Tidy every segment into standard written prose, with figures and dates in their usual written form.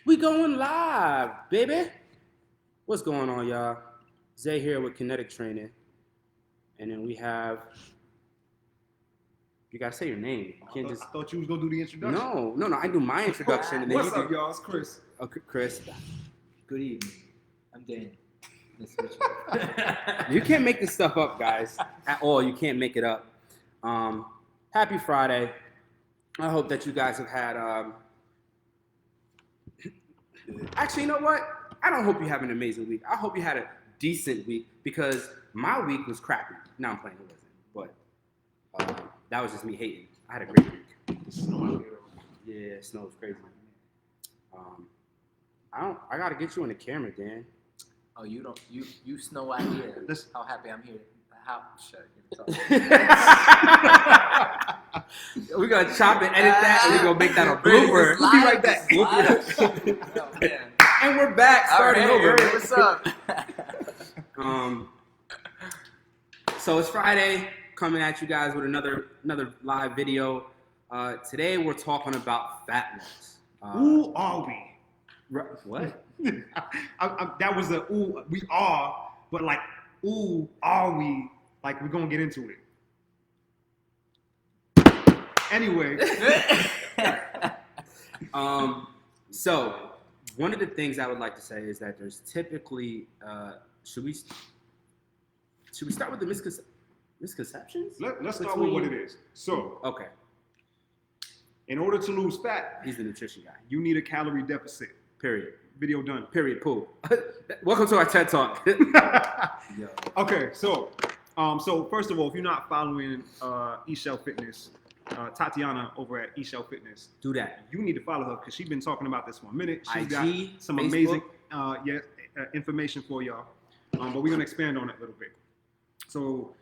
We going live, baby. What's going on, y'all? Zay here with Kinetic Training. And then we have, you gotta say your name. You can't just. I thought you was gonna do the introduction. No. I do my introduction and then What's you up, do. y'all? It's Chris. Okay, Chris. Good evening. I'm Dan. Nice to meet you. You can't make this stuff up, guys. At all. You can't make it up. Happy Friday. I hope that you guys have had. Actually, you know what? I don't hope you have an amazing week. I hope you had a decent week because my week was crappy. No, I'm playing. It wasn't. But that was just me hating. I had a great week. Yeah, snow was crazy. I gotta get you in the camera, Dan. Oh, you snow idea. How happy I'm here. How shut We're gonna chop and edit that, and we're gonna make that a blooper. We'll be right back. Oh, man. And we're back, starting over. Hey, what's up? So it's Friday, coming at you guys with another live video. Today we're talking about fat loss. Who are we? What? That was a ooh, we are, but like, ooh, are we? Like, we're gonna get into it. Anyway. So one of the things I would like to say is that there's typically, should we start with the misconceptions? Let's start with what it is. So, Okay, in order to lose fat, he's the nutrition guy. you need a calorie deficit. Period. Video done. Period. Pool. Welcome to our TED Talk. Yo. Okay, so first of all, if you're not following eShell Fitness, Tatiana over at eShell Fitness, Do that. you need to follow her because she's been talking about this for a minute. She's IG, got some Facebook. amazing information for y'all, but we're gonna expand on it a little bit. So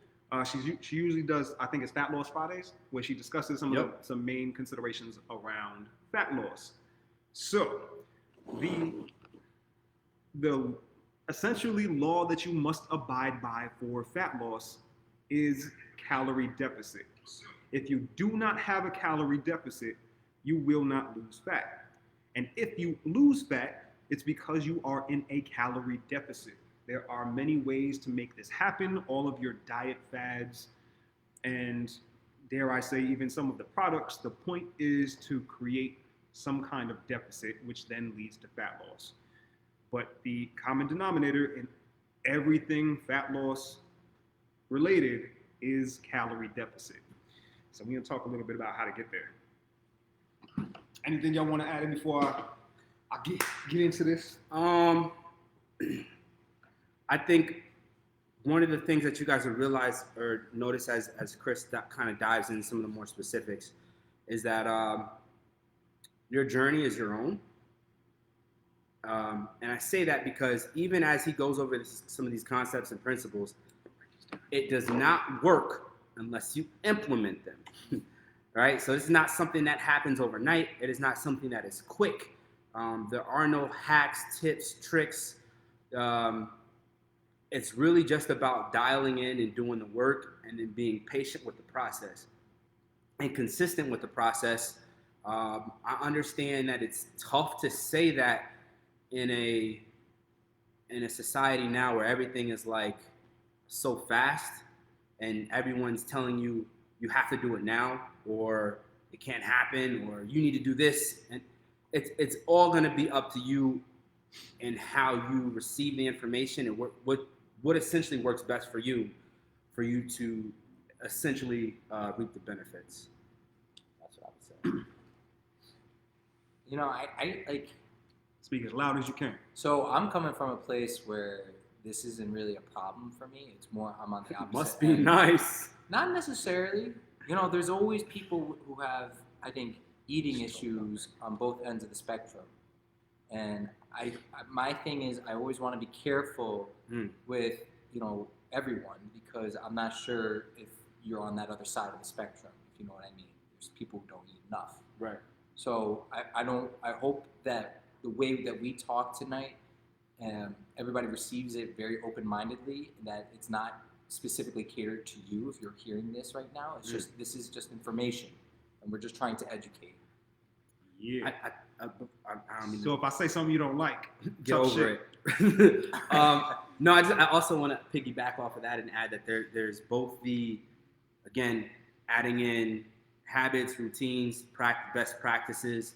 she usually does, I think it's Fat Loss Fridays, where she discusses some main considerations around fat loss. So the essentially law that you must abide by for fat loss is calorie deficit. If you do not have a calorie deficit, you will not lose fat. And if you lose fat, it's because you are in a calorie deficit. There are many ways to make this happen. All of your diet fads and, dare I say, even some of the products, the point is to create some kind of deficit, which then leads to fat loss. But the common denominator in everything fat loss related is calorie deficit. So we're gonna talk a little bit about how to get there. Anything y'all want to add in before I get into this? I think one of the things that you guys will realize or notice as Chris kind of dives into some of the more specifics is that your journey is your own. And I say that because even as he goes over some of these concepts and principles, it does not work unless you implement them, right? So this is not something that happens overnight. It is not something that is quick. There are no hacks, tips, tricks. It's really just about dialing in and doing the work and then being patient with the process and consistent with the process. I understand that it's tough to say that in a society now where everything is like so fast and everyone's telling you you have to do it now or it can't happen or you need to do this, and it's all going to be up to you and how you receive the information and what essentially works best for you to essentially reap the benefits. That's what I would say. You know, I like. Speak as loud as you can. So I'm coming from a place where this isn't really a problem for me. It's more I'm on the opposite. Must be end. nice. Not necessarily. You know, there's always people who have, I think, eating issues on both ends of the spectrum. And my thing is I always want to be careful with, you know, everyone because I'm not sure if you're on that other side of the spectrum, if you know what I mean. There's people who don't eat enough. Right. So I hope that the way that we talk tonight, everybody receives it very open-mindedly, and that it's not specifically catered to you if you're hearing this right now. It's just, this is just information, and we're just trying to educate. Yeah. I don't mean So if I say something you don't like, get tough over shit. it. No, I also want to piggyback off of that and add that there's both again, adding in habits, routines, best practices.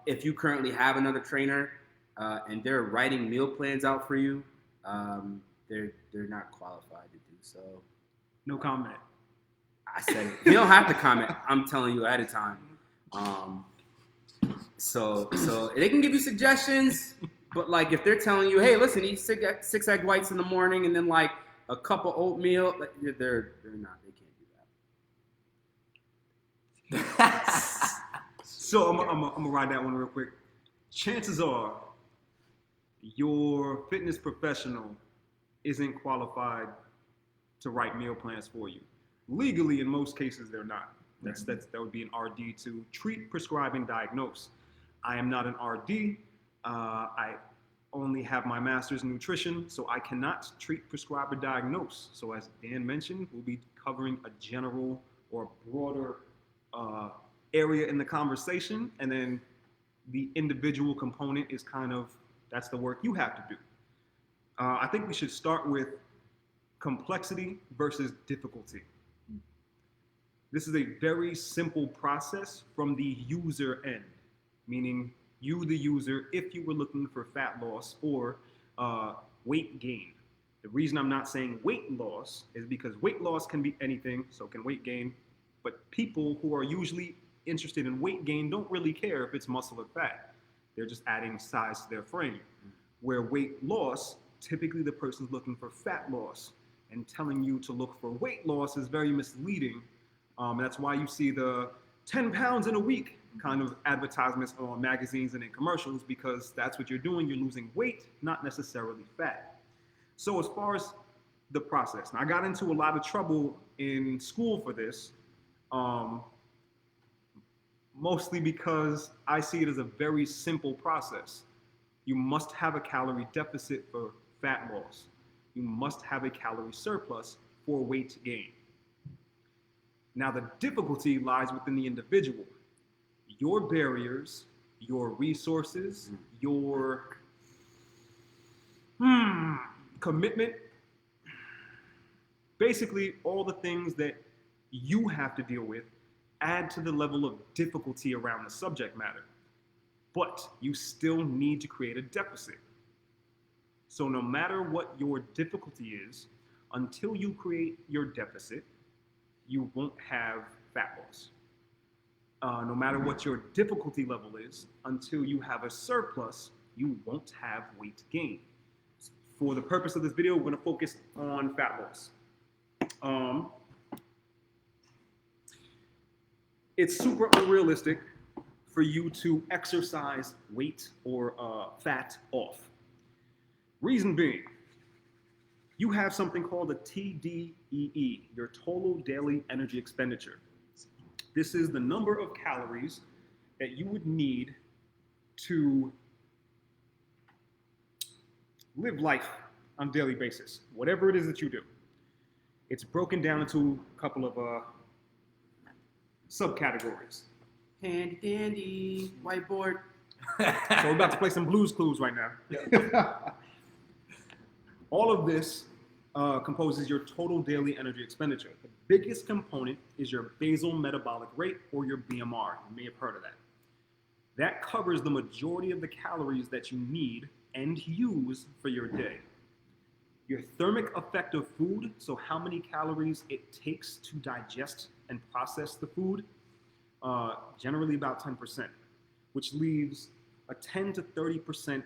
If you currently have another trainer and they're writing meal plans out for you, they're not qualified to do so. No comment. I said it. You don't have to comment. I'm telling you ahead of time. So they can give you suggestions, but like if they're telling you, hey, listen, eat six egg whites in the morning and then like a cup of oatmeal, like, they're not. They can't do that. So I'm gonna ride that one real quick. Chances are your fitness professional isn't qualified to write meal plans for you. Legally, in most cases, they're not. That would be an RD to treat, prescribe, and diagnose. I am not an RD. I only have my master's in nutrition, so I cannot treat, prescribe, or diagnose. So as Dan mentioned, we'll be covering a general or broader area in the conversation, and then the individual component is kind of, that's the work you have to do. I think we should start with complexity versus difficulty. This is a very simple process from the user end, meaning you, the user, if you were looking for fat loss or weight gain. The reason I'm not saying weight loss is because weight loss can be anything, so can weight gain, but people who are usually interested in weight gain don't really care if it's muscle or fat. They're just adding size to their frame. Where weight loss, typically the person's looking for fat loss, and telling you to look for weight loss is very misleading. That's why you see the 10 pounds in a week kind of advertisements on magazines and in commercials, because that's what you're doing. You're losing weight, not necessarily fat. So as far as the process, now I got into a lot of trouble in school for this, mostly because I see it as a very simple process. You must have a calorie deficit for fat loss. You must have a calorie surplus for weight gain. Now, the difficulty lies within the individual. Your barriers, your resources, your commitment, basically all the things that you have to deal with add to the level of difficulty around the subject matter. But you still need to create a deficit. So no matter what your difficulty is, until you create your deficit, you won't have fat loss. No matter what your difficulty level is, until you have a surplus, you won't have weight gain. For the purpose of this video, we're going to focus on fat loss. It's super unrealistic for you to exercise weight or fat off. Reason being, you have something called a TDEE, your total daily energy expenditure. This is the number of calories that you would need to live life on a daily basis, whatever it is that you do. It's broken down into a couple of subcategories. Handy dandy whiteboard. So we're about to play some Blues Clues right now. All of this composes your total daily energy expenditure. The biggest component is your basal metabolic rate, or your BMR. You may have heard of that. That covers the majority of the calories that you need and use for your day. Your thermic effect of food, so how many calories it takes to digest and process the food, generally about 10%, which leaves a 10 to 30%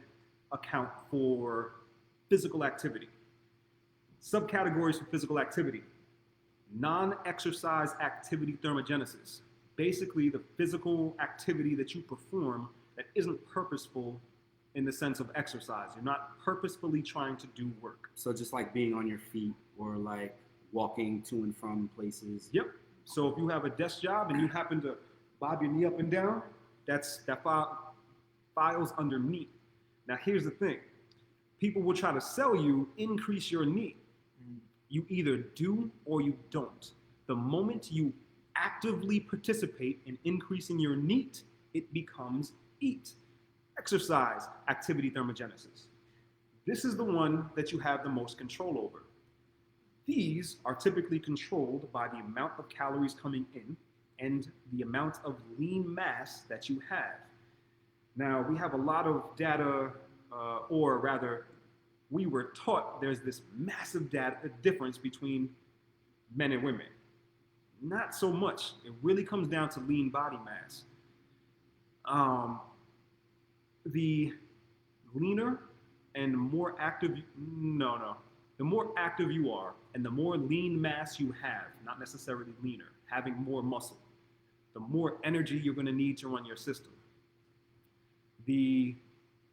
account for physical activity. Subcategories for physical activity: non-exercise activity thermogenesis. Basically, the physical activity that you perform that isn't purposeful in the sense of exercise. You're not purposefully trying to do work. So just like being on your feet or like walking to and from places. Yep. So if you have a desk job and you happen to bob your knee up and down, that files underneath. Now here's the thing. People will try to sell you, increase your NEAT. You either do or you don't. The moment you actively participate in increasing your NEAT, it becomes eat. Exercise, activity thermogenesis. This is the one that you have the most control over. These are typically controlled by the amount of calories coming in and the amount of lean mass that you have. Now, we have a lot of data, or rather, we were taught there's this massive difference between men and women. Not so much. It really comes down to lean body mass. The leaner and more active, the more active you are and the more lean mass you have, not necessarily leaner, having more muscle, the more energy you're going to need to run your system. The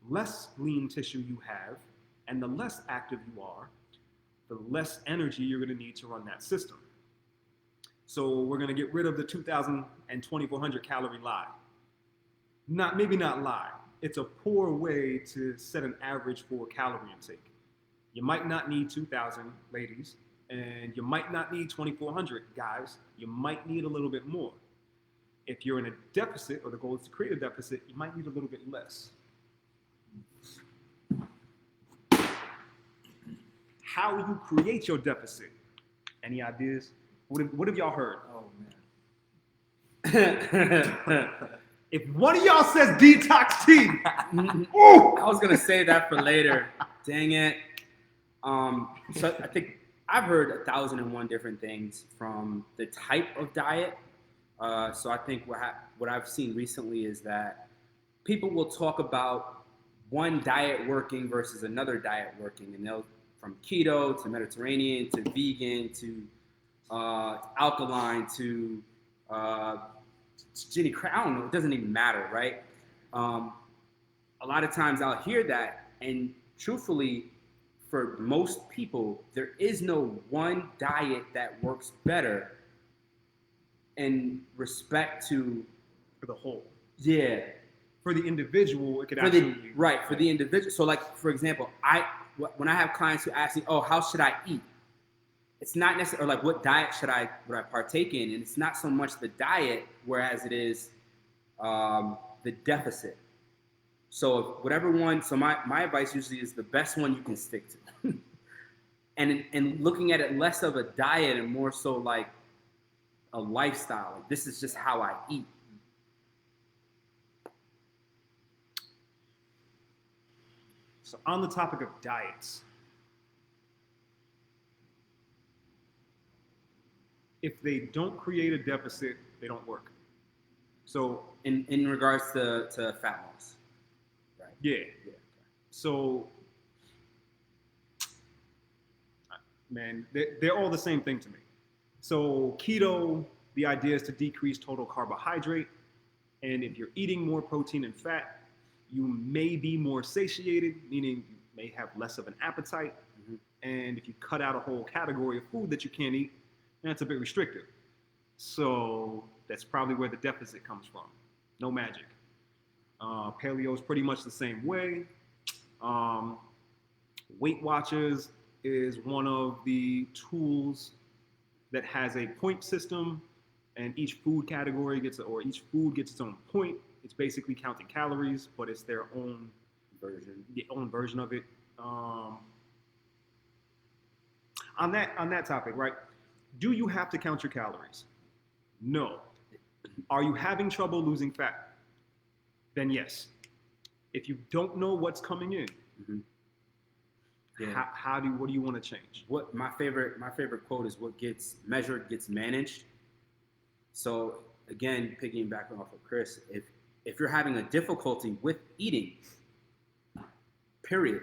less lean tissue you have and the less active you are, the less energy you're going to need to run that system. So we're going to get rid of the 2,000 and 2,400 calorie lie. Maybe not lie. It's a poor way to set an average for calorie intake. You might not need 2,000, ladies, and you might not need 2,400, guys. You might need a little bit more. If you're in a deficit, or the goal is to create a deficit, you might need a little bit less. How you create your deficit? Any ideas? What have y'all heard? Oh man. If one of y'all says detox tea, I was gonna say that for later. Dang it. So I think I've heard 1,001 different things from the type of diet. So I think what I've seen recently is that people will talk about one diet working versus another diet working, and they'll from keto to Mediterranean to vegan to alkaline to Jenny Craig. I don't know. It doesn't even matter, right? A lot of times I'll hear that, and truthfully, for most people, there is no one diet that works better in respect to for the whole. Yeah. For the individual, it could For absolutely. for the individual. So like, for example, when I have clients who ask me, oh, how should I eat? It's not necessarily like what diet would I partake in, and it's not so much the diet, whereas it is the deficit. So whatever one. So my advice usually is the best one you can stick to, and looking at it less of a diet and more so like a lifestyle. Like, this is just how I eat. So on the topic of diets, if they don't create a deficit, they don't work. So in regards to fat loss, right? yeah. So man, they're all the same thing to me. So keto, the idea is to decrease total carbohydrate, and if you're eating more protein and fat, you may be more satiated, meaning you may have less of an appetite. Mm-hmm. And if you cut out a whole category of food that you can't eat, that's a bit restrictive. So that's probably where the deficit comes from. No magic. Paleo is pretty much the same way. Weight Watchers is one of the tools that has a point system, and each food category gets its own point. It's basically counting calories, but it's their own version of it. On that topic, right? Do you have to count your calories? No. Are you having trouble losing fat? Then yes. If you don't know what's coming in, mm-hmm. What do you want to change? What my favorite quote is, what gets measured gets managed. So again, piggybacking off of Chris, if you're having a difficulty with eating, period,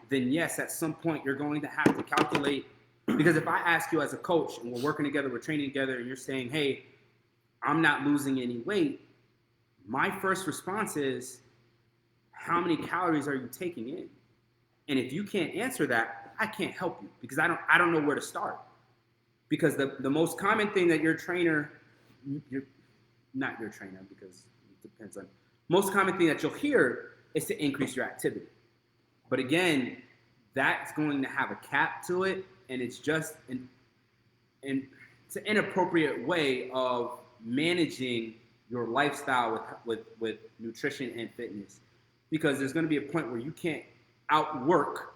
then yes, at some point you're going to have to calculate. Because if I ask you as a coach and we're working together, we're training together, and you're saying, hey, I'm not losing any weight, my first response is, how many calories are you taking in? And if you can't answer that, I can't help you, because I don't know where to start. Because the most common thing that not your trainer, because it depends on, most common thing that you'll hear is to increase your activity. But again, that's going to have a cap to it, and it's just it's an inappropriate way of managing your lifestyle with nutrition and fitness, because there's going to be a point where you can't outwork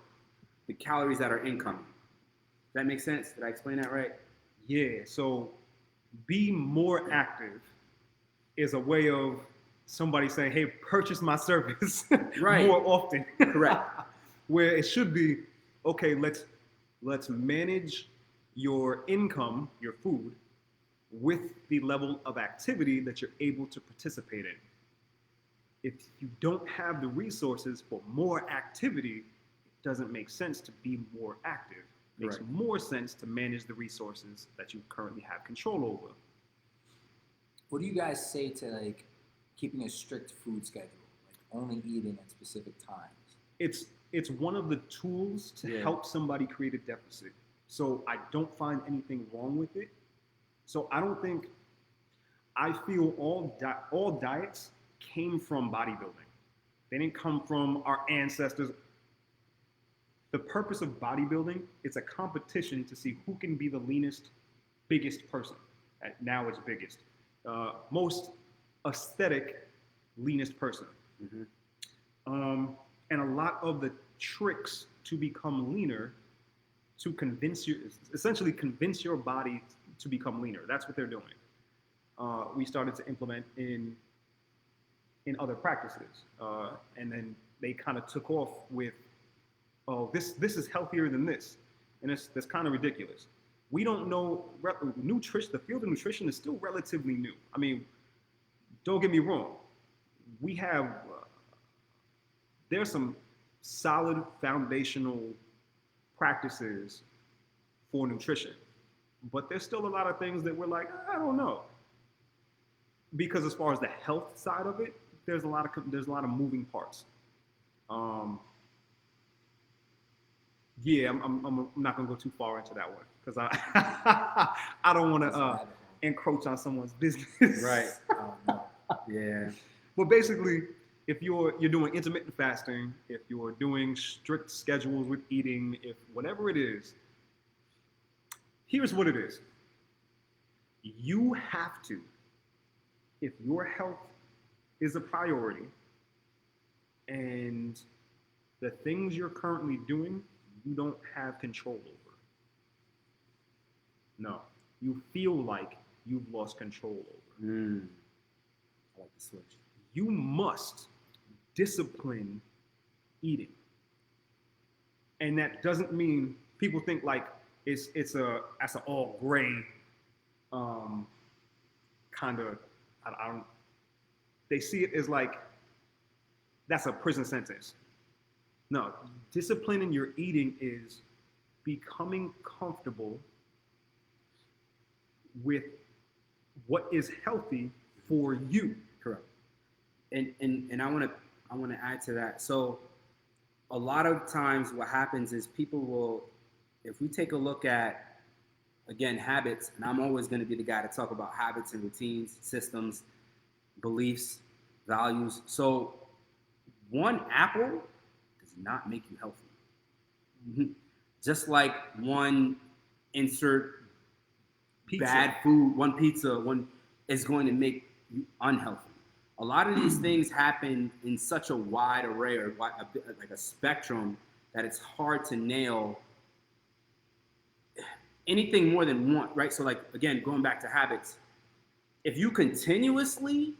the calories that are incoming. Does that make sense? Did I explain that right? Yeah, so be more active is a way of somebody saying, hey, purchase my service Right. more often. Correct. Where it should be, okay, let's manage your income, your food, with the level of activity that you're able to participate in. If you don't have the resources for more activity, it doesn't make sense to be more active. It makes Right. more sense to manage the resources that you currently have control over. What do you guys say to like keeping a strict food schedule, like only eating at specific times? It's one of the tools to Yeah. help somebody create a deficit. So I don't find anything wrong with it. So I feel all diets came from bodybuilding. They didn't come from our ancestors. The purpose of bodybuilding, it's a competition to see who can be the leanest, biggest person. Now it's biggest. Most aesthetic, leanest person. Mm-hmm. And a lot of the tricks to become leaner, to essentially convince your body to become leaner. That's what they're doing. We started to implement in other practices, and then they kind of took off with, oh, this is healthier than this, and that's kind of ridiculous. We don't know nutrition. The field of nutrition is still relatively new. I mean, don't get me wrong. We have there's some solid foundational practices for nutrition, but there's still a lot of things that we're like, I don't know, because as far as the health side of it, there's a lot of moving parts. Yeah, I'm not gonna go too far into that one because I don't want to encroach on someone's business. Right. No. Yeah. But basically, if you're doing intermittent fasting, if you're doing strict schedules with eating, if whatever it is, here's what it is. You have to, if your health is a priority and the things you're currently doing, you don't have control over. No, you feel like you've lost control over. I like the switch. You must discipline eating. And that doesn't mean people think like that's an all gray kind of, I don't, they see it as like that's a prison sentence. No, disciplining your eating is becoming comfortable with what is healthy for you. Correct. And I want to add to that. So a lot of times what happens is people will, if we take a look at, again, habits, and I'm always going to be the guy to talk about habits and routines, systems, beliefs, values. So one apple does not make you healthy. Just like one insert Pizza. bad food, one pizza, one is going to make you unhealthy. A lot of these things happen in such a wide array or like a spectrum that it's hard to nail anything more than one, right? So like, again, going back to habits, if you continuously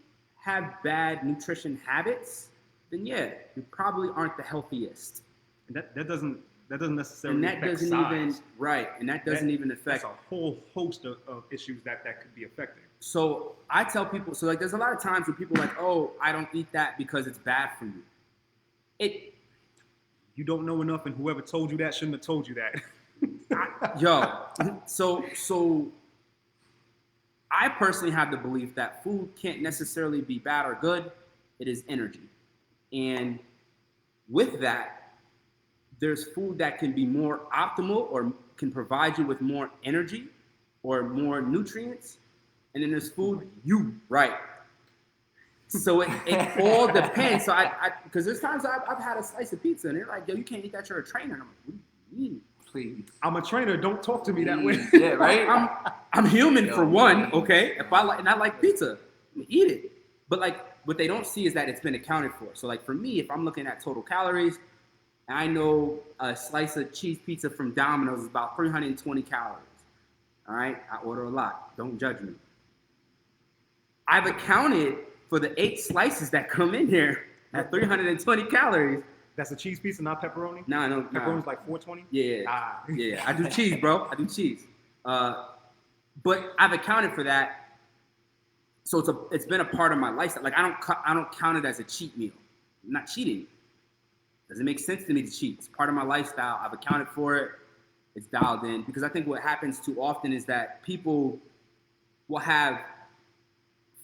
have bad nutrition habits, then yeah, you probably aren't the healthiest. And that doesn't necessarily And that affect doesn't size. even, right, and that doesn't even affect. That's a whole host of issues that could be affecting. So I tell people, so like there's a lot of times when people are like, oh, I don't eat that because it's bad for you. You don't know enough, and whoever told you that shouldn't have told you that. So I personally have the belief that food can't necessarily be bad or good. It is energy. And with that, there's food that can be more optimal or can provide you with more energy or more nutrients. And then there's food, right. So it all depends. So because there's times I've had a slice of pizza and they're like, yo, you can't eat that, you're a trainer. And I'm like, what do you mean? Please. I'm a trainer. Don't talk to me that way. Yeah, right? I'm human for one, okay? If I like pizza. eat it. But like what they don't see is that it's been accounted for. So like for me, if I'm looking at total calories, and I know a slice of cheese pizza from Domino's is about 320 calories. All right, I order a lot. Don't judge me. I've accounted for the 8 slices that come in here at 320 calories. That's a cheese pizza, not pepperoni. No. Pepperoni's like 420. Yeah, Ah. yeah. I do cheese, bro. I do cheese. But I've accounted for that. So it's been a part of my lifestyle. Like I don't count it as a cheat meal. I'm not cheating. Doesn't make sense to me to cheat. It's part of my lifestyle. I've accounted for it. It's dialed in because I think what happens too often is that people will have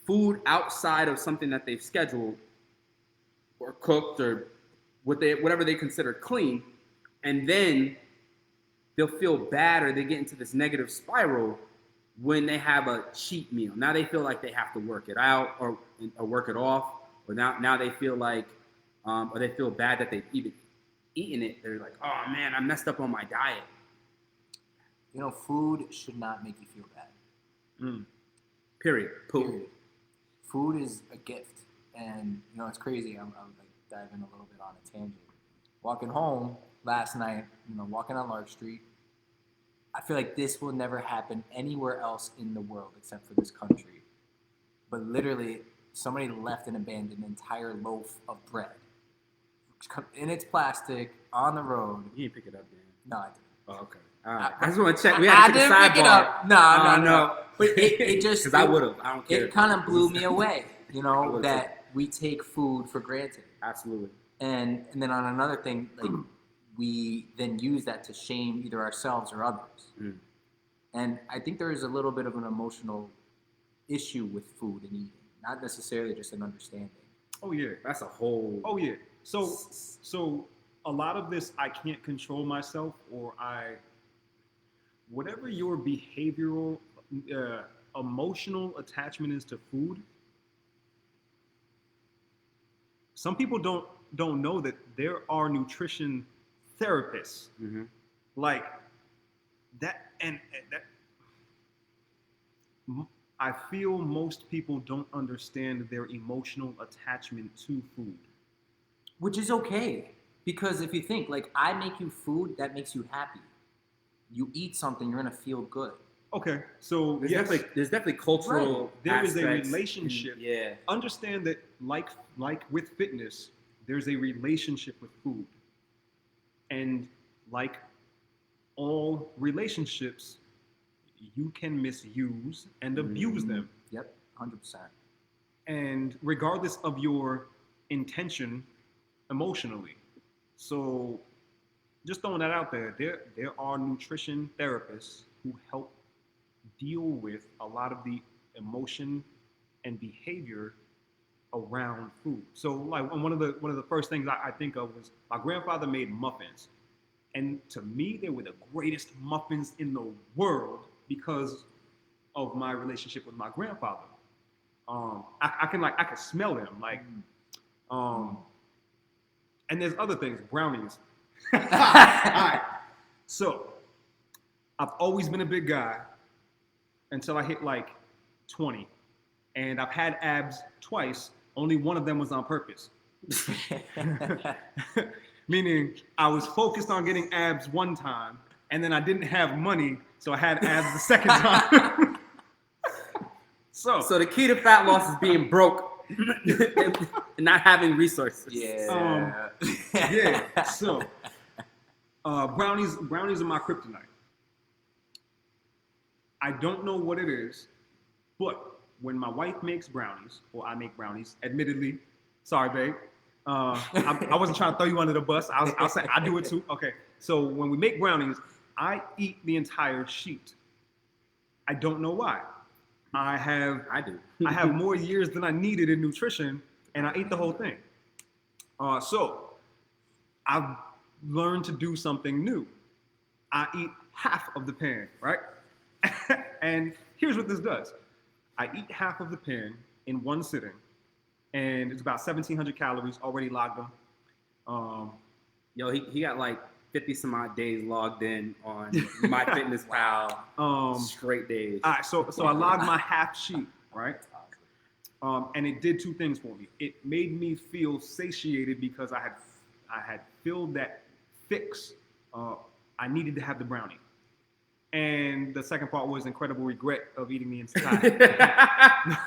food outside of something that they've scheduled or cooked or whatever they consider clean, and then they'll feel bad or they get into this negative spiral when they have a cheat meal. Now they feel like they have to work it out or work it off, or now they feel like or they feel bad that they've even eaten it. They're like, oh man, I messed up on my diet. You know, food should not make you feel bad. Period. Poop. Period. Food is a gift, and you know it's crazy. I'm like diving a little bit on a tangent. Walking home last night, walking on Lark Street. I feel like this will never happen anywhere else in the world except for this country. But literally, somebody left and abandoned an entire loaf of bread in its plastic on the road. You didn't pick it up, Dan. No, I didn't. Oh, okay. All right. I just want to check. We had I to take a didn't pick it sidebar. up. No. But it just because I would have. I don't care. It kind of blew me away. I would've That we take food for granted. Absolutely. And then on another thing, like we then use that to shame either ourselves or others. And I think there is a little bit of an emotional issue with food and eating, not necessarily just an understanding. Oh yeah. That's a whole. Oh yeah. So a lot of this I can't control myself, or whatever your behavioral, emotional attachment is to food. Some people don't know that there are nutrition therapists like that, and that. I feel most people don't understand their emotional attachment to food. Which is okay, because if you think, like, I make you food that makes you happy. You eat something, you're gonna feel good. Okay, so There's yes, definitely cultural. right. There is a aspects relationship. Yeah. Understand that, like with fitness, there's a relationship with food, and like all relationships, you can misuse and abuse them. Yep, 100%. And regardless of your intention emotionally. So just throwing that out there, there are nutrition therapists who help deal with a lot of the emotion and behavior around food. So like one of the first things I think of was my grandfather made muffins. And to me, they were the greatest muffins in the world because of my relationship with my grandfather. I can smell them, like, and there's other things, brownies. All right. So I've always been a big guy until I hit like 20, and I've had abs twice. Only one of them was on purpose. Meaning I was focused on getting abs one time, and then I didn't have money, so I had abs the second time. So the key to fat loss is being broke and not having resources. Yeah. yeah. So brownies are my kryptonite. I don't know what it is, but when my wife makes brownies, or I make brownies, admittedly, sorry, babe. I wasn't trying to throw you under the bus. I'll say I do it too. Okay. So when we make brownies, I eat the entire sheet. I don't know why. I do. I have more years than I needed in nutrition, and I ate the whole thing. So I've learned to do something new. I eat half of the pan, right? And here's what this does. I eat half of the pan in one sitting, and it's about 1,700 calories already logged on. Yo, he got like 50 some odd days logged in on MyFitnessPal. Straight days. All right, so I logged my half sheet, right? And it did two things for me. It made me feel satiated because I had filled that fix. I needed to have the brownie. And the second part was incredible regret of eating the inside.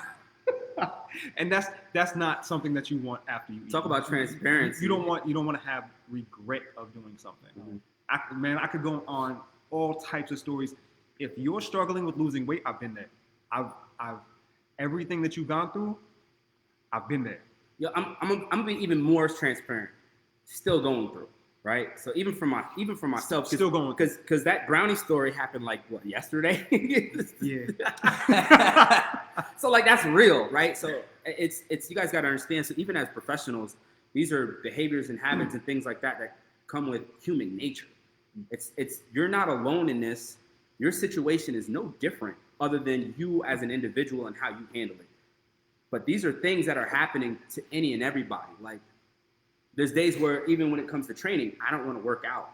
And that's not something that you want after you eat. Talk about transparency. You don't want to have regret of doing something. Mm-hmm. I could go on all types of stories. If you're struggling with losing weight, I've been there. I've everything that you've gone through, I've been there. Yeah, I'm gonna be even more transparent. Still going through, right? So even for myself, Still going through. because that brownie story happened like what, yesterday? Yeah. So like that's real, right? So it's you guys got to understand. So even as professionals, these are behaviors and habits and things like that come with human nature. It's you're not alone in this. Your situation is no different other than you as an individual and how you handle it. But these are things that are happening to any and everybody. Like there's days where even when it comes to training, I don't want to work out.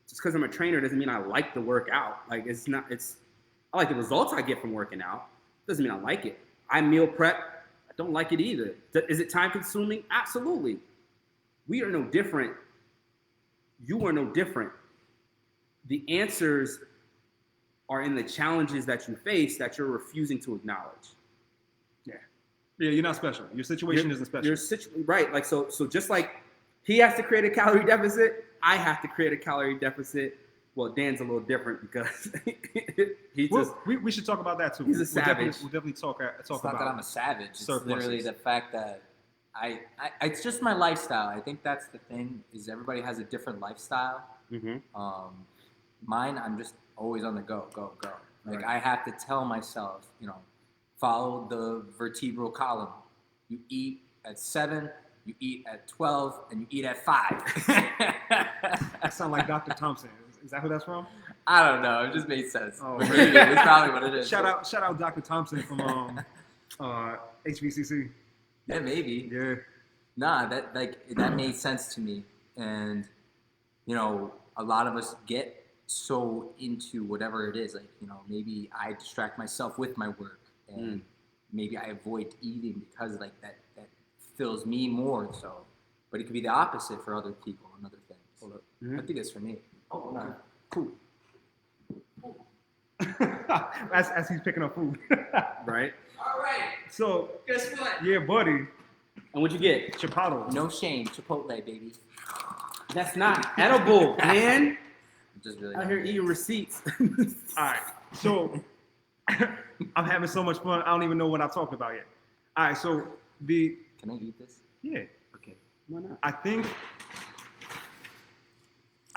Just because I'm a trainer doesn't mean I like to work out. Like I like the results I get from working out. Doesn't mean I like it. I meal prep. I don't like it either. Is it time consuming? Absolutely. We are no different. You are no different. The answers are in the challenges that you face that you're refusing to acknowledge. Yeah, you're not special. Your situation isn't special. Right. Like so just like he has to create a calorie deficit, I have to create a calorie deficit. Well, Dan's a little different because we should talk about that too. He's a savage. We'll definitely talk It's about not that I'm a savage. It's surpluses. literally the fact that it's just my lifestyle. I think that's the thing, is everybody has a different lifestyle. Mm-hmm. Mine, I'm just always on the go. Like Right. I have to tell myself, follow the vertebral column. You eat at 7, you eat at 12, and you eat at 5. That sounds like Dr. Thompson. Is that who that's from? I don't know. It just made sense. Oh, But maybe it's probably what it is. Shout out Dr. Thompson from HBCC. Yeah, maybe. Yeah. Nah, that made sense to me. And a lot of us get so into whatever it is. Like, maybe I distract myself with my work, and maybe I avoid eating because like that fills me more. So, but it could be the opposite for other people and other things. Hold up. Mm-hmm. I think it's for me. Oh, no. Cool. as he's picking up food. Right. All right. So, Guess what? yeah, buddy. And what'd you get? Chipotle. No shame, Chipotle, baby. That's not edible, man. I'm just really. Out here eating receipts. All right. So, I'm having so much fun. I don't even know what I talked about yet. All right. So, Can I eat this? yeah. Okay. Why not? I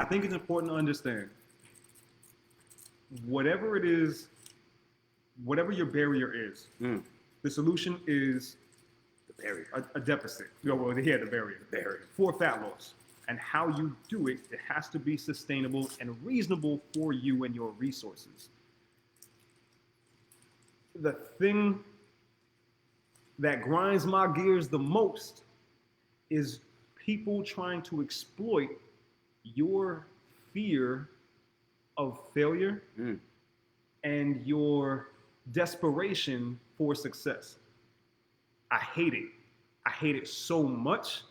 think it's important to understand whatever it is, whatever your barrier is, the solution is The barrier. a deficit. The barrier. For fat loss. And how you do it, it has to be sustainable and reasonable for you and your resources. The thing that grinds my gears the most is people trying to exploit your fear of failure and your desperation for success. I hate it. I hate it so much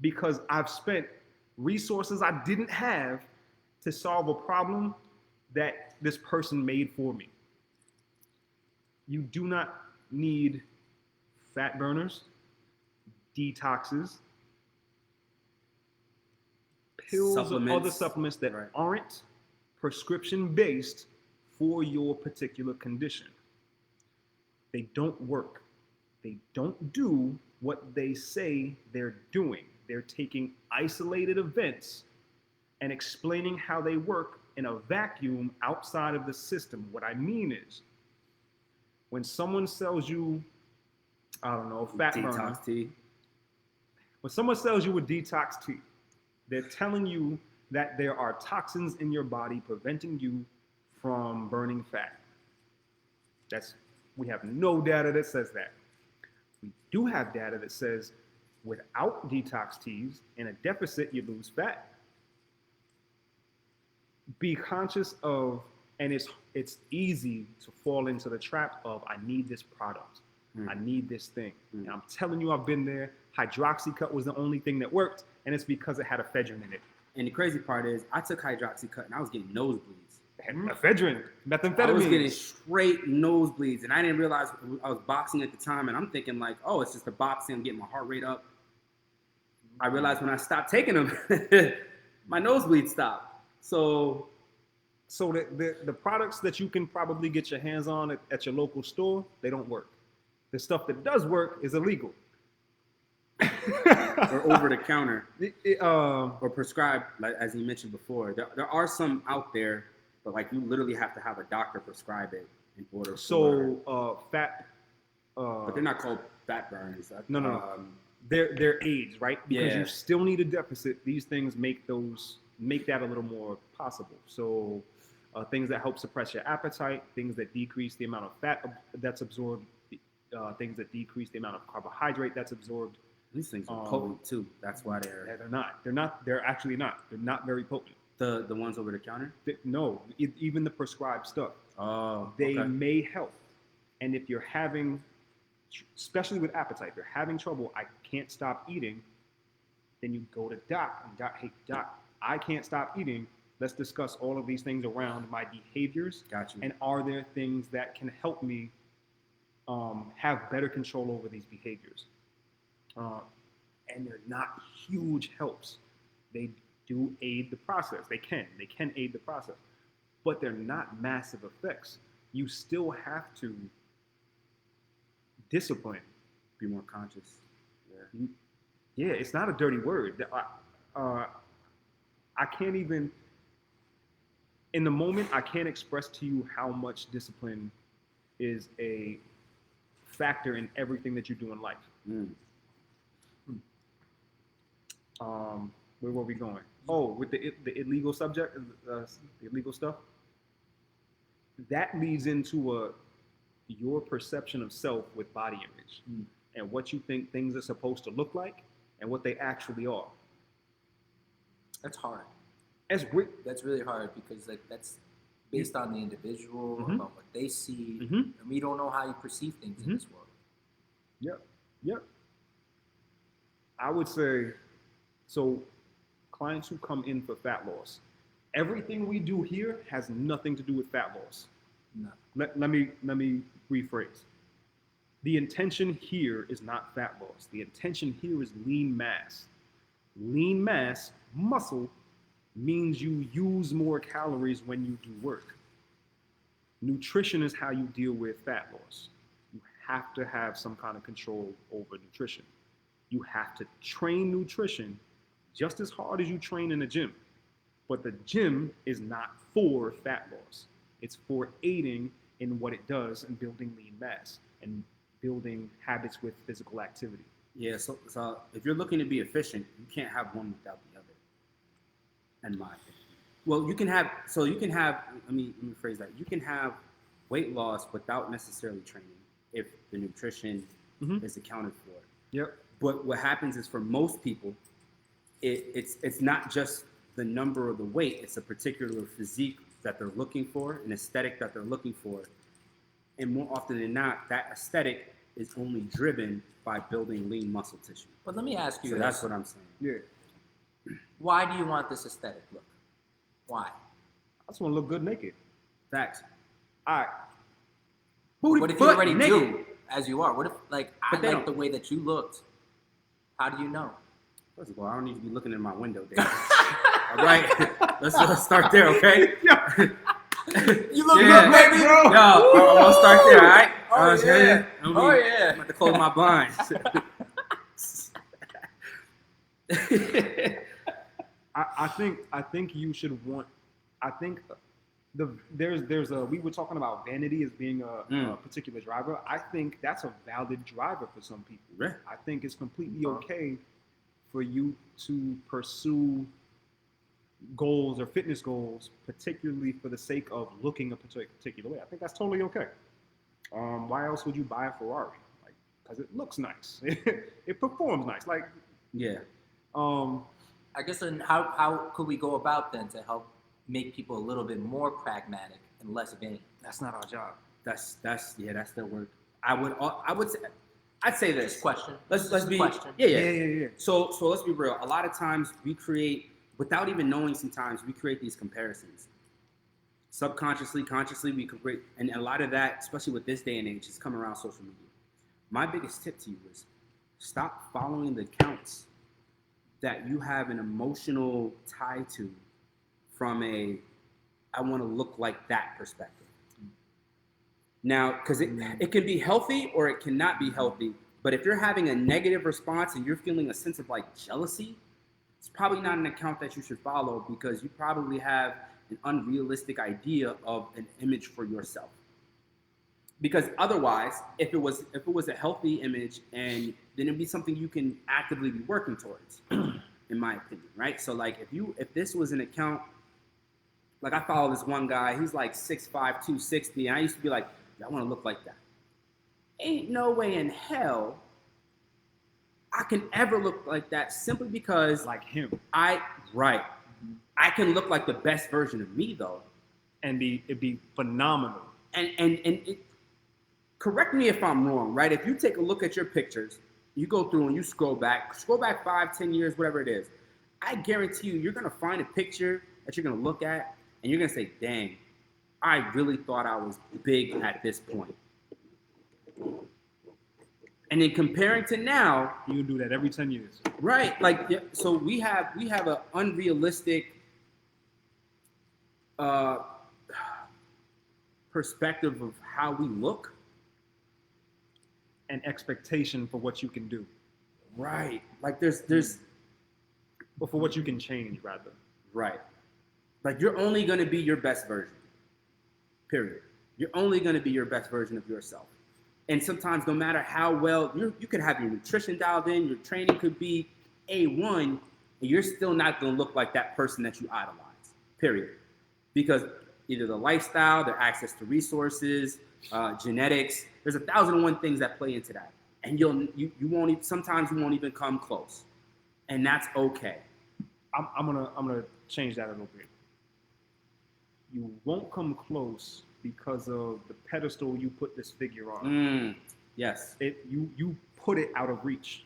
because I've spent resources I didn't have to solve a problem that this person made for me. You do not need fat burners, detoxes, pills, or other supplements that aren't prescription based for your particular condition. They don't work. They don't do what they say they're doing. They're taking isolated events and explaining how they work in a vacuum outside of the system. What I mean is, when someone sells you, I don't know, fat burner, Detox tea. when someone sells you a detox tea, they're telling you that there are toxins in your body preventing you from burning fat. We have no data that says that. We do have data that says without detox teas, in a deficit, you lose fat. Be conscious of, and it's easy to fall into the trap of, I need this product. I need this thing. Mm. And I'm telling you, I've been there. Hydroxycut was the only thing that worked, and it's because it had ephedrine in it. And the crazy part is, I took hydroxycut and I was getting nosebleeds. It had ephedrine, methamphetamine. I was getting straight nosebleeds, and I didn't realize I was boxing at the time. And I'm thinking like, oh, it's just the boxing, I'm getting my heart rate up. I realized when I stopped taking them, my nosebleeds stopped. So the products that you can probably get your hands on at your local store, they don't work. The stuff that does work is illegal. or over the counter Or or prescribed, like as you mentioned before. There are some out there, but like you literally have to have a doctor prescribe it in order. fat. But they're not called fat burners. No. They're aids, right? Because Yeah. you still need a deficit. These things make that a little more possible. So things that help suppress your appetite, things that decrease the amount of fat that's absorbed, things that decrease the amount of carbohydrate that's absorbed. These things are potent too. That's why They're not. They're actually not. They're not very potent. the ones over the counter. No, even the prescribed stuff. Oh, They okay. may help. And if you're having, especially with appetite, if you're having trouble, I can't stop eating, then you go to doc. And doc, hey, doc, I can't stop eating. Let's discuss all of these things around my behaviors. Got you. And are there things that can help me have better control over these behaviors? And they're not huge helps. They do aid the process. They can aid the process, but they're not massive effects. You still have to discipline. Be more conscious. Yeah. Yeah, it's not a dirty word. I can't even, in the moment, I can't express to you how much discipline is a factor in everything that you do in life. Mm. Where were we going? Oh, with the illegal subject, the illegal stuff. That leads into your perception of self with body image and what you think things are supposed to look like and what they actually are. That's hard. That's really hard because like that's based on the individual, Mhm. about what they see, Mhm. and we don't know how you perceive things in Mhm. this world. Yep. I would say, so clients who come in for fat loss, everything we do here has nothing to do with fat loss. No. Let me rephrase. The intention here is not fat loss. The intention here is lean mass. Lean mass, muscle, means you use more calories when you do work. Nutrition is how you deal with fat loss. You have to have some kind of control over nutrition. You have to train nutrition just as hard as you train in the gym. But the gym is not for fat loss. It's for aiding in what it does in building lean mass and building habits with physical activity. Yeah. So if you're looking to be efficient, you can't have one without the other. In my opinion. Well, you can have. Let me rephrase that. You can have weight loss without necessarily training if the nutrition is accounted for. Yep. But what happens is for most people, it's not just the number of the weight, it's a particular physique that they're looking for, an aesthetic that they're looking for. And more often than not, that aesthetic is only driven by building lean muscle tissue. But let me ask you So this. that's what I'm saying. Yeah. Why do you want this aesthetic look? Why? I just want to look good naked. Facts. All right. What if you already do as you are? What if, like, I But they like don't. the way that you looked? How do you know? First of all, I don't need to be looking in my window, Dave. All right, let's start there, okay? You look Yeah. good, baby. Bro. Yo, I'm gonna start there, all right? Oh, yeah. I'm Oh, yeah. about to close my blinds. I think you should want. I think there's a, we were talking about vanity as being a particular driver. I think that's a valid driver for some people. Right. I think it's completely okay for you to pursue goals or fitness goals, particularly for the sake of looking a particular way. I think that's totally okay. Why else would you buy a Ferrari? Like, because it looks nice. It performs nice. Like, Yeah. I guess then how could we go about then to help make people a little bit more pragmatic and less vain? that's not our job. That's their work. I'd say this. Just question. Let's Just a be question. yeah. So let's be real. A lot of times we create, without even knowing, sometimes we create these comparisons. Subconsciously, consciously, we create, and a lot of that, especially with this day and age, is coming around social media. My biggest tip to you is stop following the accounts that you have an emotional tie to from a I want to look like that perspective. Now, because it can be healthy or it cannot be healthy, but if you're having a negative response and you're feeling a sense of like jealousy, it's probably not an account that you should follow because you probably have an unrealistic idea of an image for yourself. Because otherwise, if it was a healthy image, and then it'd be something you can actively be working towards, in my opinion, right? So like if this was an account, like I follow this one guy, he's like 6'5", 260, and I used to be like, I want to look like that. Ain't no way in hell I can ever look like that simply because Like him. I can look like the best version of me though. And it'd be phenomenal. And it, correct me if I'm wrong, right? If you take a look at your pictures, you go through and you scroll back 5-10 years, whatever it is, I guarantee you're gonna find a picture that you're gonna look at and you're gonna say, dang, I really thought I was big at this point. And then comparing to now, You do that every 10 years. right? Like, so we have an unrealistic perspective of how we look. An expectation for what you can do. Right. Like there's Or for what you can change, rather. right. Like you're only gonna be your best version. Period. You're only gonna be your best version of yourself. And sometimes no matter how well you could have your nutrition dialed in, your training could be A1, and you're still not gonna look like that person that you idolize. Period. Because either the lifestyle, the access to resources, genetics, there's 1,001 things that play into that. And you won't even, sometimes you won't even come close. And that's okay. I'm gonna change that a little bit. You won't come close because of the pedestal you put this figure on. Yes. You put it out of reach.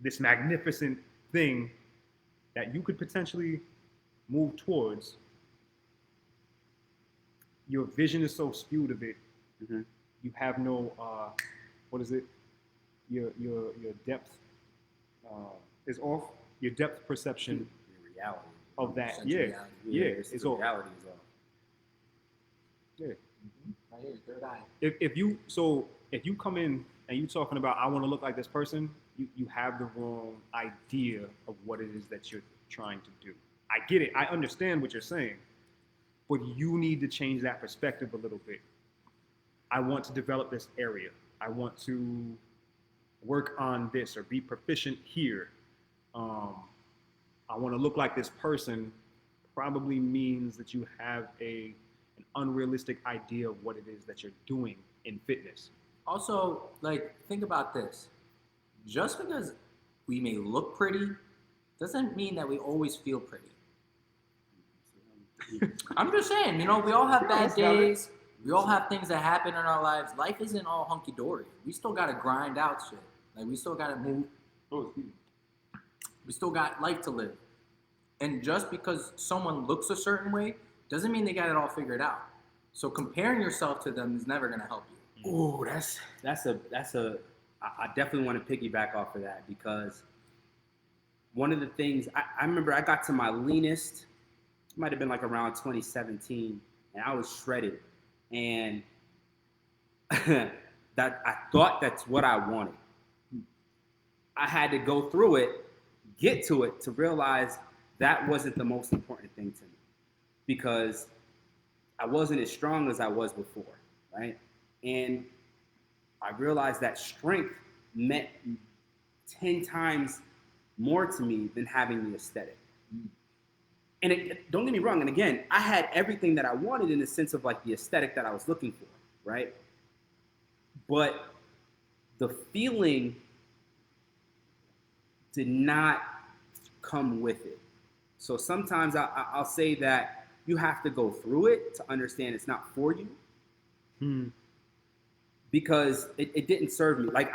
This magnificent thing that you could potentially move towards. Your vision is so skewed of it. Mm-hmm. You have no what is it? Your depth is off. Your depth perception The reality of that. Sense of Yeah, reality. yeah, it's it's the off. reality is off. Yeah. Right here, third eye. If you come in and you talking about I want to look like this person, you have the wrong idea of what it is that you're trying to do. I get it. I understand what you're saying, but you need to change that perspective a little bit. I want to develop this area. I want to work on this or be proficient here. I want to look like this person probably means that you have an unrealistic idea of what it is that you're doing in fitness. Also, like, think about this. Just because we may look pretty doesn't mean that we always feel pretty. I'm just saying, we all have bad days. We all have things that happen in our lives. Life isn't all hunky-dory. We still got to grind out shit. Like, we still got to move. We still got life to live. And just because someone looks a certain way doesn't mean they got it all figured out. So comparing yourself to them is never going to help you. Ooh, I definitely want to piggyback off of that because one of the things I remember I got to my leanest, it might have been like around 2017, and I was shredded, and that I thought that's what I wanted. I had to go through it, get to it to realize that wasn't the most important thing to me because I wasn't as strong as I was before, right? And I realized that strength meant 10 times more to me than having the aesthetic. And don't get me wrong, and again, I had everything that I wanted in the sense of like the aesthetic that I was looking for, right? But the feeling did not come with it. So sometimes I'll say that you have to go through it to understand it's not for you. because it didn't serve me. Like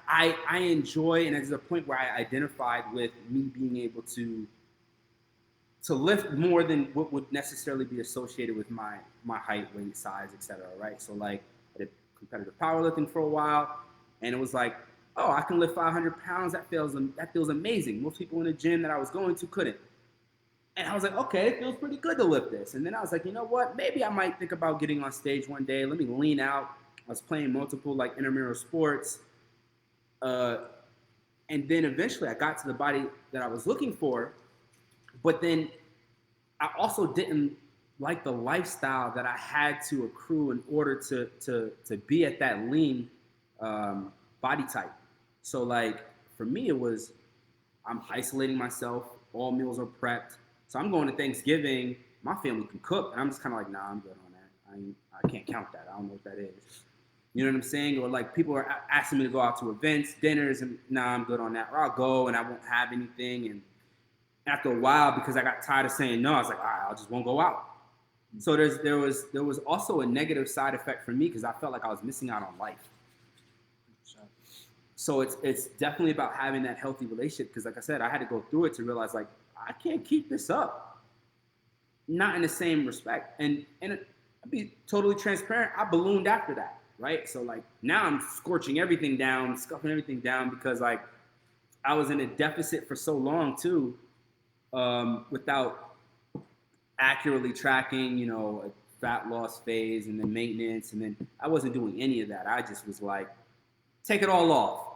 I enjoy, and there's a point where I identified with me being able to lift more than what would necessarily be associated with my height, weight, size, etc. Right? So like I did competitive powerlifting for a while, and it was like, oh, I can lift 500 pounds. That feels amazing. Most people in the gym that I was going to couldn't. And I was like, okay, it feels pretty good to lift this. And then I was like, you know what? Maybe I might think about getting on stage one day. Let me lean out. I was playing multiple like intramural sports. And then eventually I got to the body that I was looking for. But then I also didn't like the lifestyle that I had to accrue in order to be at that lean body type. So like for me, it was I'm isolating myself. All meals are prepped. So I'm going to Thanksgiving. My family can cook, and I'm just kind of like, nah, I'm good on that. I can't count that. I don't know what that is. You know what I'm saying? Or like people are asking me to go out to events, dinners, and nah, I'm good on that. Or I'll go and I won't have anything. And after a while, because I got tired of saying no, I was like, all right, I just won't go out. So there was also a negative side effect for me because I felt like I was missing out on life. So it's definitely about having that healthy relationship because, like I said, I had to go through it to realize like I can't keep this up. Not in the same respect, and I'll be totally transparent. I ballooned after that, right? So like now I'm scorching everything down, scuffing everything down because like I was in a deficit for so long too, without accurately tracking, you know, a fat loss phase and then maintenance, and then I wasn't doing any of that. I just was like, take it all off.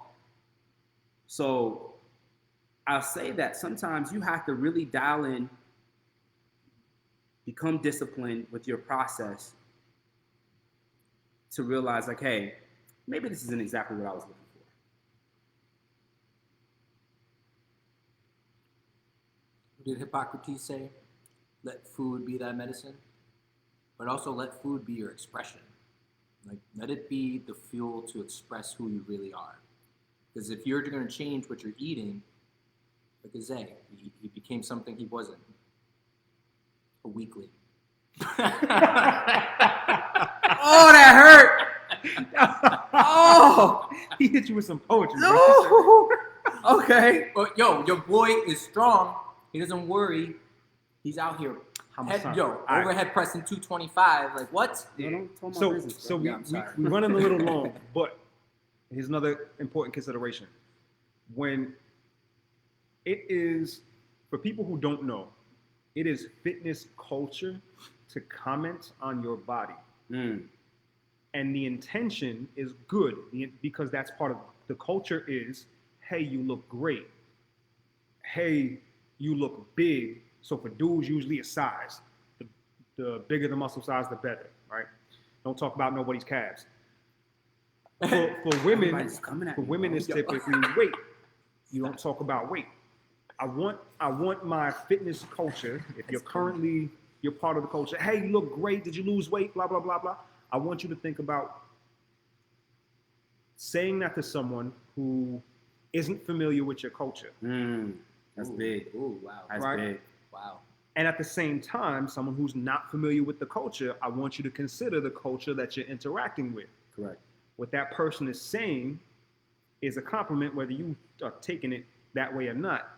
So I'll say that sometimes you have to really dial in, become disciplined with your process to realize like, hey, maybe this isn't exactly what I was looking for. Did Hippocrates say, let food be thy medicine? But also let food be your expression. Like, let it be the fuel to express who you really are. Because if you're going to change what you're eating, look at Zay. He became something he wasn't. A weakling. Oh, that hurt! Oh! He hit you with some poetry. No! Okay. But yo, your boy is strong. He doesn't worry. He's out here. Overhead pressing 225. Like, what? Yeah. Don't tell my So business, bro. we're running a little long, but here's another important consideration. When it is, for people who don't know, it is fitness culture to comment on your body. Mm. And the intention is good because that's part of the culture is, hey, you look great. Hey, you look big. So for dudes, usually a size. The bigger the muscle size, the better, right? Don't talk about nobody's calves. For women, it's typically weight. You don't talk about weight. I want my fitness culture. If you're part of the culture. Hey, you look great. Did you lose weight? Blah blah blah blah. I want you to think about saying that to someone who isn't familiar with your culture. That's big. Ooh, wow. That's right? big. Wow. And at the same time, someone who's not familiar with the culture, I want you to consider the culture that you're interacting with. Correct. What that person is saying is a compliment, whether you are taking it that way or not.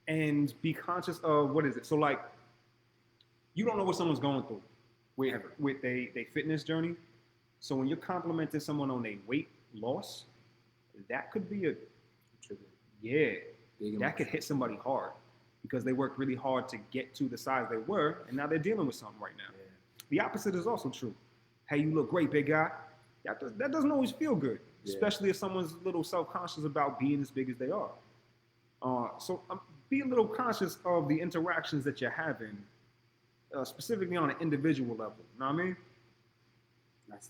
And be conscious of what is it. So like, you don't know what someone's going through with a fitness journey. So when you're complimenting someone on a weight loss, that could be that could hit somebody hard because they worked really hard to get to the size they were, and now they're dealing with something right now. Yeah. The opposite is also true. Hey, you look great, big guy. That doesn't always feel good, especially if someone's a little self-conscious about being as big as they are. So be a little conscious of the interactions that you're having, specifically on an individual level. You know what I mean?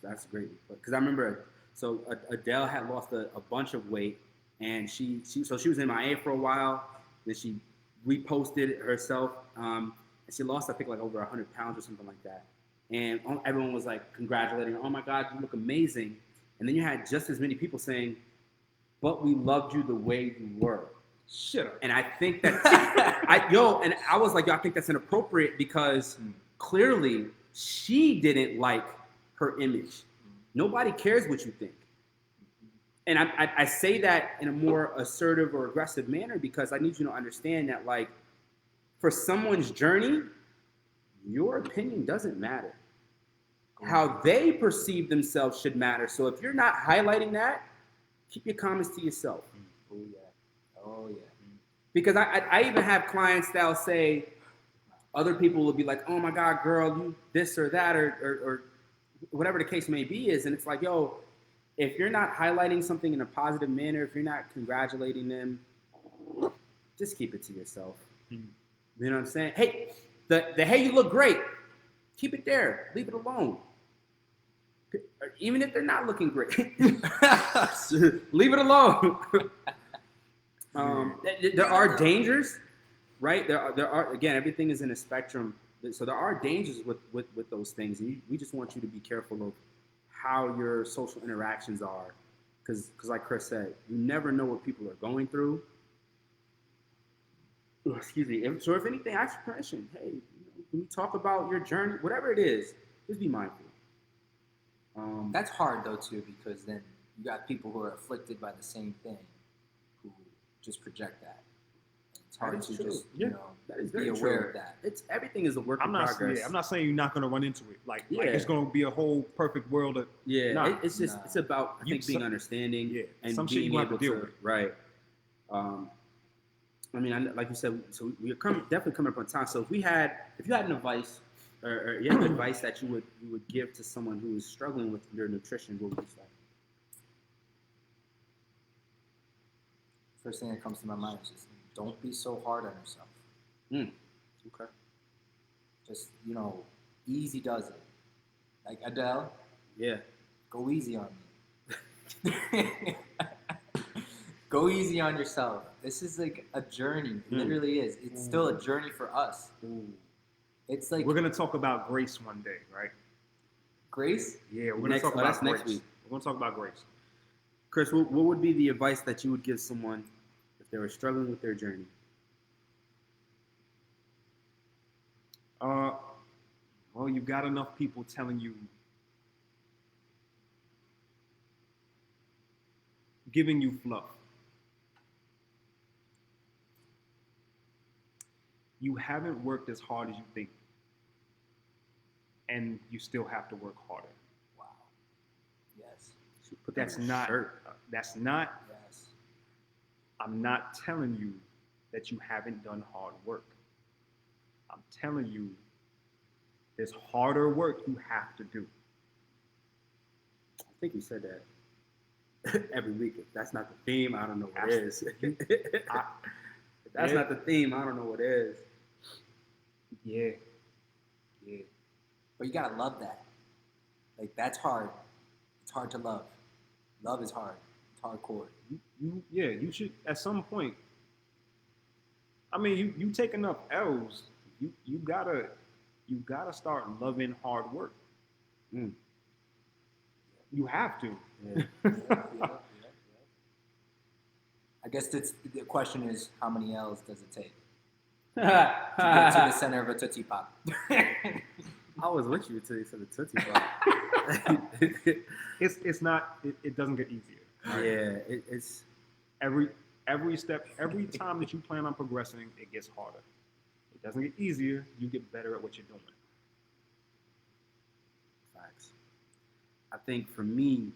That's great. Because I remember, so Adele had lost a bunch of weight, and she was in MIA for a while. Then she reposted herself, and she lost, I think, like over 100 pounds or something like that. And everyone was like congratulating her. Oh my God, you look amazing. And then you had just as many people saying, but we loved you the way you were. Shut up. And I think that, I was like, yo, I think that's inappropriate because clearly she didn't like her image. Nobody cares what you think. And I say that in a more assertive or aggressive manner because I need you to understand that, like, for someone's journey, your opinion doesn't matter. How they perceive themselves should matter. So if you're not highlighting that, keep your comments to yourself. Oh yeah. Oh yeah. Because I even have clients that'll say, other people will be like, oh my God, girl, you this or that, or whatever the case may be is. And it's like, yo, if you're not highlighting something in a positive manner, if you're not congratulating them, just keep it to yourself. You know what I'm saying? Hey, the hey, you look great. Keep it there. Leave it alone. Even if they're not looking great, leave it alone. There are dangers, right? There are again, everything is in a spectrum. So there are dangers with those things, and we just want you to be careful of how your social interactions are, because like Chris said, you never know what people are going through. Excuse me. So if anything, ask for permission. Hey, can we talk about your journey, whatever it is? Just be mindful. That's hard though too, because then you got people who are afflicted by the same thing, who just project that. And it's hard to just that is be very aware true. of that. It's everything is a work in progress. I'm not saying you're not going to run into it. Like it's going to be a whole perfect world of It's about I think being understanding and some shit being you have able to deal to with. Right. I mean, like you said, so we're definitely coming up on time. So if you had an advice, or you have advice that you would give to someone who is struggling with their nutrition, what would you say? First thing that comes to my mind is just don't be so hard on yourself. Okay. Just easy does it. Like Adele. Yeah. Go easy on me. Go easy on yourself. This is like a journey. It literally is. It's still a journey for us. It's like we're gonna talk about grace one day, right? Grace? Yeah, we're gonna talk about grace. Next week. We're gonna talk about grace. Chris, what would be the advice that you would give someone if they were struggling with their journey? Well, you've got enough people telling you, giving you fluff. You haven't worked as hard as you think, and you still have to work harder. Wow. Yes. Put That's not. Yes. I'm not telling you that you haven't done hard work. I'm telling you there's harder work you have to do. I think you said that every week. If that's not the theme, I don't know what is. If that's not the theme, I don't know what is. Yeah. But you gotta love that. Like that's hard. It's hard to love. Love is hard. It's hardcore. You should at some point. I mean, you take enough L's. You gotta start loving hard work. You have to. Yeah. I guess the question is, how many L's does it take to get to the center of a Tootsie Pop? I was with you until you said the Tootsie Pop. It's not. It doesn't get easier. Yeah, it's every step, every time that you plan on progressing, it gets harder. It doesn't get easier. You get better at what you're doing. facts. I think for me,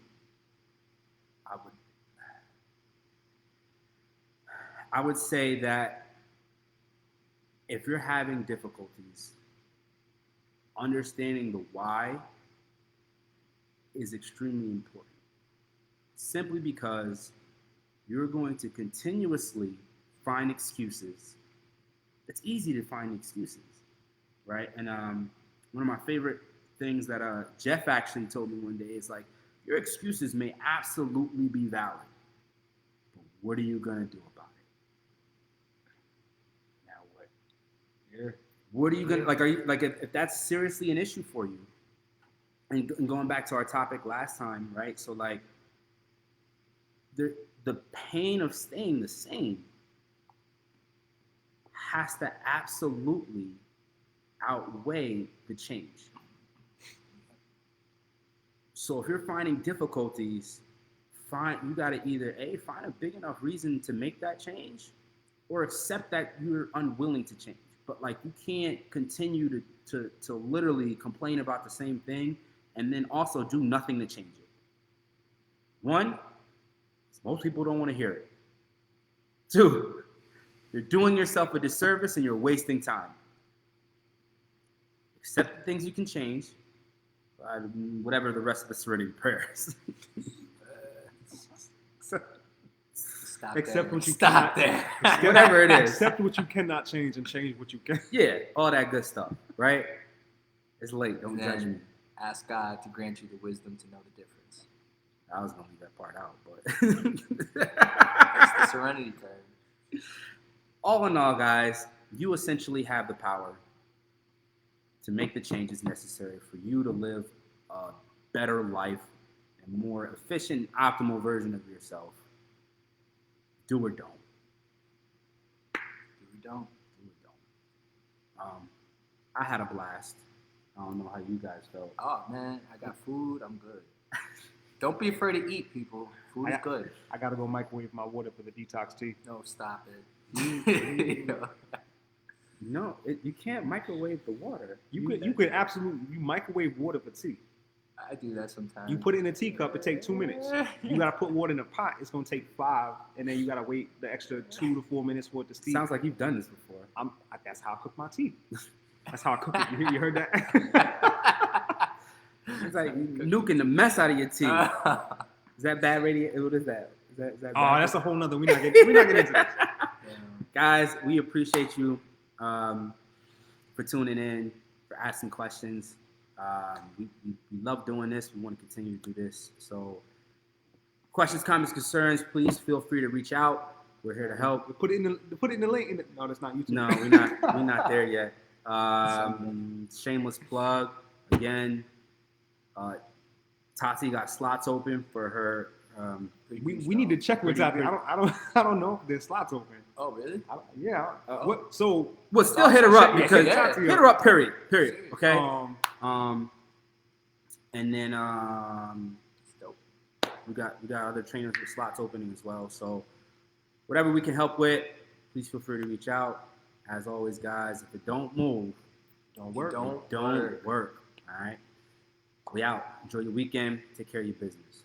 I would say that if you're having difficulties, understanding the why is extremely important. Simply because you're going to continuously find excuses. It's easy to find excuses, right? And one of my favorite things that Jeff actually told me one day is like, your excuses may absolutely be valid, but what are you gonna do about it? Now what? Yeah. What are you gonna, like, are you, like, if that's seriously an issue for you, and going back to our topic last time, right? So like, the pain of staying the same has to absolutely outweigh the change. So if you're finding difficulties, you got to either find a big enough reason to make that change, or accept that you're unwilling to change. But like you can't continue to literally complain about the same thing and then also do nothing to change it. One, most people don't want to hear it. Two, you're doing yourself a disservice and you're wasting time. Accept the things you can change, whatever the rest of the Serenity Prayers. Stop Accept there. what you Stop cannot- there. Whatever it is. Accept what you cannot change and change what you can. Yeah, all that good stuff, right? It's late. Don't And judge me. then ask God to grant you the wisdom to know the difference. I was gonna leave that part out, That's the but Serenity Prayer. all in all, guys, you essentially have the power to make the changes necessary for you to live a better life and more efficient, optimal version of yourself. Do or don't. We don't. Do or don't. I had a blast. I don't know how you guys felt. Oh man, I got food. I'm good. Don't be afraid to eat, people. Food is good. I gotta go microwave my water for the detox tea. No, stop it. No, you can't microwave the water. You could absolutely microwave water for tea. I do that sometimes. You put it in a teacup, it takes 2 minutes. You gotta put water in a pot, it's gonna take 5, and then you gotta wait the extra 2 to 4 minutes for it to steep. Sounds like you've done this before. That's how I cook my tea. That's how I cook it. You heard that? It's like nuking the mess out of your tea. Is that bad radio? What is that? Is that Oh, bad? that's a whole nother. We're not getting into this. Guys, we appreciate you for tuning in, for asking questions. We love doing this. We want to continue to do this. So, questions, comments, concerns, please feel free to reach out. We're here to help. Put it in the link. No, that's not YouTube. No, we're not there yet. Shameless plug again. Tati got slots open for her. We need to check what's out there. I don't know if there's slots open. Oh really? Yeah. Uh-oh. What? So Well, still hit her up Yeah, because yeah. hit her up. Period. Okay. um, And then It's dope. we got other trainers with slots opening as well. So whatever we can help with, please feel free to reach out. As always, guys, if it don't move, don't work. Don't don't work. All right. We out. Enjoy your weekend. Take care of your business.